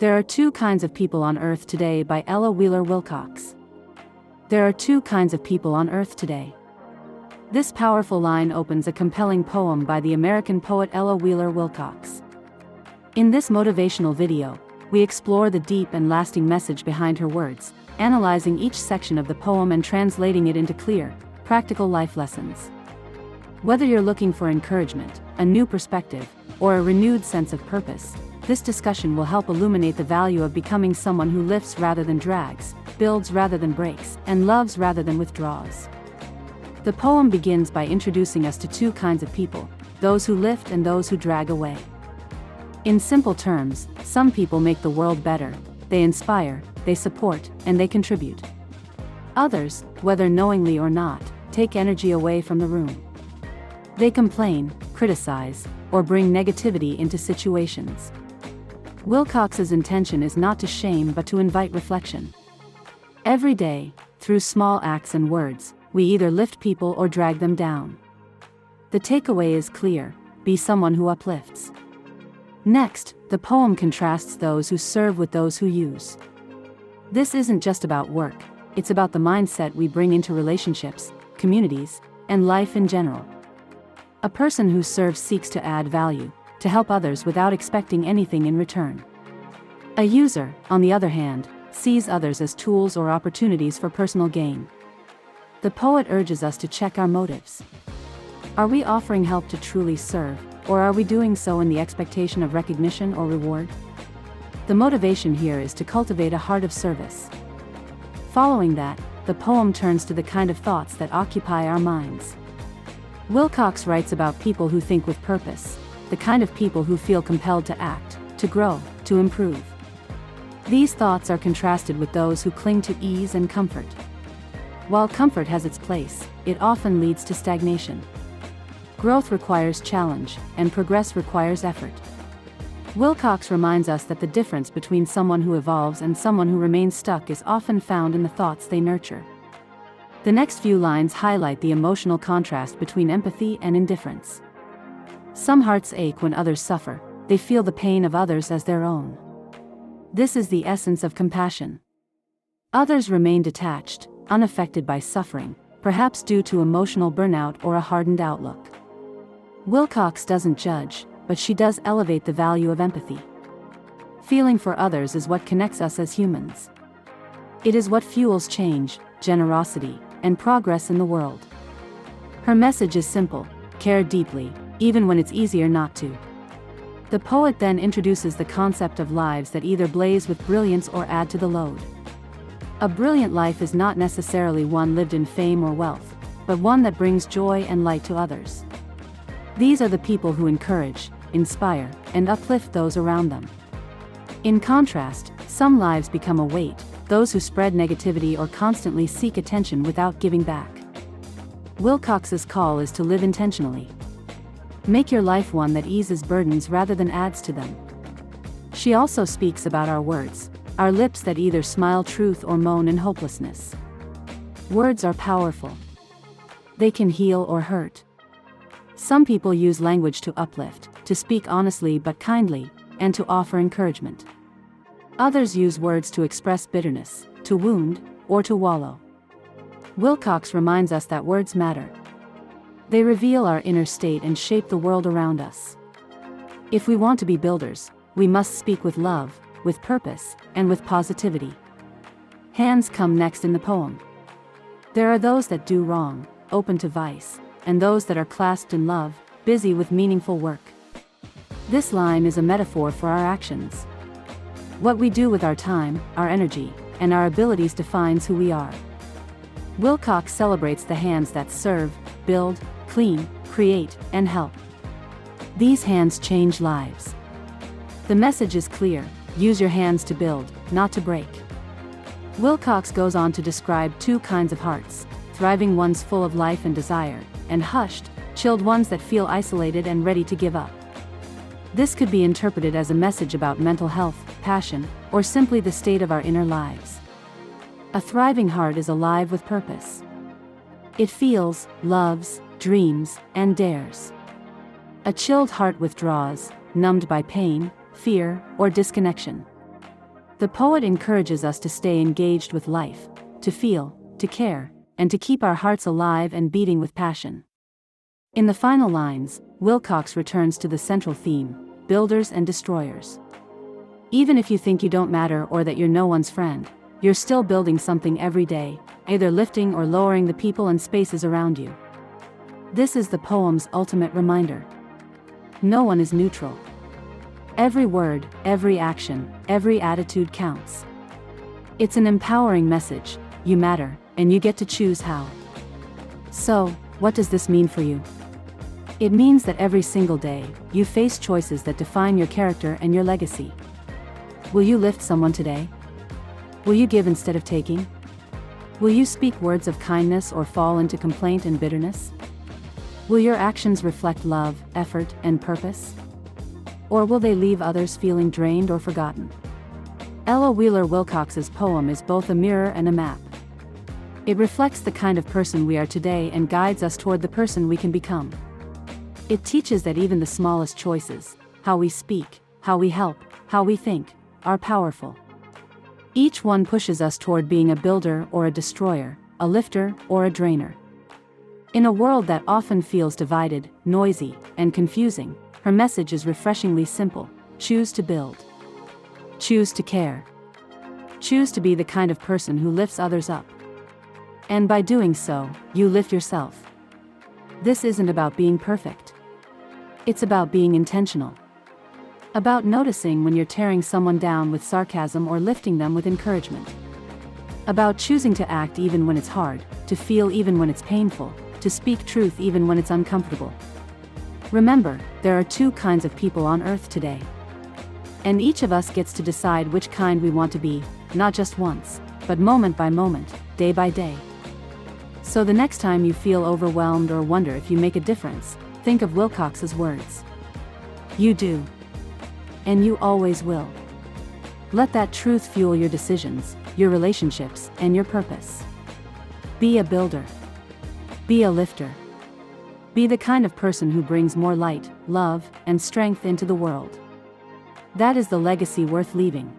There are two kinds of people on Earth today by Ella Wheeler Wilcox. There are two kinds of people on Earth today. This powerful line opens a compelling poem by the American poet Ella Wheeler Wilcox. In this motivational video, we explore the deep and lasting message behind her words, analyzing each section of the poem and translating it into clear, practical life lessons. Whether you're looking for encouragement, a new perspective, or a renewed sense of purpose, this discussion will help illuminate the value of becoming someone who lifts rather than drags, builds rather than breaks, and loves rather than withdraws. The poem begins by introducing us to two kinds of people, those who lift and those who drag away. In simple terms, some people make the world better, they inspire, they support, and they contribute. Others, whether knowingly or not, take energy away from the room. They complain, criticize, or bring negativity into situations. Wilcox's intention is not to shame but to invite reflection. Every day, through small acts and words, we either lift people or drag them down. The takeaway is clear: be someone who uplifts. Next, the poem contrasts those who serve with those who use. This isn't just about work, it's about the mindset we bring into relationships, communities, and life in general. A person who serves seeks to add value, to help others without expecting anything in return. A user, on the other hand, sees others as tools or opportunities for personal gain. The poet urges us to check our motives. Are we offering help to truly serve, or are we doing so in the expectation of recognition or reward? The motivation here is to cultivate a heart of service. Following that, the poem turns to the kind of thoughts that occupy our minds. Wilcox writes about people who think with purpose, the kind of people who feel compelled to act, to grow, to improve. These thoughts are contrasted with those who cling to ease and comfort. While comfort has its place, it often leads to stagnation. Growth requires challenge, and progress requires effort. Wilcox reminds us that the difference between someone who evolves and someone who remains stuck is often found in the thoughts they nurture. The next few lines highlight the emotional contrast between empathy and indifference. Some hearts ache when others suffer, they feel the pain of others as their own. This is the essence of compassion. Others remain detached, unaffected by suffering, perhaps due to emotional burnout or a hardened outlook. Wilcox doesn't judge, but she does elevate the value of empathy. Feeling for others is what connects us as humans. It is what fuels change, generosity, and progress in the world. Her message is simple: care deeply, even when it's easier not to. The poet then introduces the concept of lives that either blaze with brilliance or add to the load. A brilliant life is not necessarily one lived in fame or wealth, but one that brings joy and light to others. These are the people who encourage, inspire, and uplift those around them. In contrast, some lives become a weight, those who spread negativity or constantly seek attention without giving back. Wilcox's call is to live intentionally. Make your life one that eases burdens rather than adds to them. She also speaks about our words, our lips that either smile truth or moan in hopelessness. Words are powerful. They can heal or hurt. Some people use language to uplift, to speak honestly but kindly, and to offer encouragement. Others use words to express bitterness, to wound, or to wallow. Wilcox reminds us that words matter. They reveal our inner state and shape the world around us. If we want to be builders, we must speak with love, with purpose, and with positivity. Hands come next in the poem. There are those that do wrong, open to vice, and those that are clasped in love, busy with meaningful work. This line is a metaphor for our actions. What we do with our time, our energy, and our abilities defines who we are. Wilcox celebrates the hands that serve, build, clean, create, and help. These hands change lives. The message is clear: use your hands to build, not to break. Wilcox goes on to describe two kinds of hearts: thriving ones full of life and desire, and hushed, chilled ones that feel isolated and ready to give up. This could be interpreted as a message about mental health, passion, or simply the state of our inner lives. A thriving heart is alive with purpose. It feels, loves, dreams, and dares. A chilled heart withdraws, numbed by pain, fear, or disconnection. The poet encourages us to stay engaged with life, to feel, to care, and to keep our hearts alive and beating with passion. In the final lines, Wilcox returns to the central theme: builders and destroyers. Even if you think you don't matter or that you're no one's friend, you're still building something every day, either lifting or lowering the people and spaces around you. This is the poem's ultimate reminder. No one is neutral. Every word, every action, every attitude counts. It's an empowering message: you matter, and you get to choose how. So, what does this mean for you? It means that every single day, you face choices that define your character and your legacy. Will you lift someone today? Will you give instead of taking? Will you speak words of kindness or fall into complaint and bitterness? Will your actions reflect love, effort, and purpose? Or will they leave others feeling drained or forgotten? Ella Wheeler Wilcox's poem is both a mirror and a map. It reflects the kind of person we are today and guides us toward the person we can become. It teaches that even the smallest choices, how we speak, how we help, how we think, are powerful. Each one pushes us toward being a builder or a destroyer, a lifter or a drainer. In a world that often feels divided, noisy, and confusing, her message is refreshingly simple: choose to build. Choose to care. Choose to be the kind of person who lifts others up. And by doing so, you lift yourself. This isn't about being perfect. It's about being intentional. About noticing when you're tearing someone down with sarcasm or lifting them with encouragement. About choosing to act even when it's hard, to feel even when it's painful, to speak truth even when it's uncomfortable. Remember, there are two kinds of people on earth today. And each of us gets to decide which kind we want to be, not just once, but moment by moment, day by day. So the next time you feel overwhelmed or wonder if you make a difference, think of Wilcox's words. You do. And you always will. Let that truth fuel your decisions, your relationships, and your purpose. Be a builder. Be a lifter. Be the kind of person who brings more light, love, and strength into the world. That is the legacy worth leaving.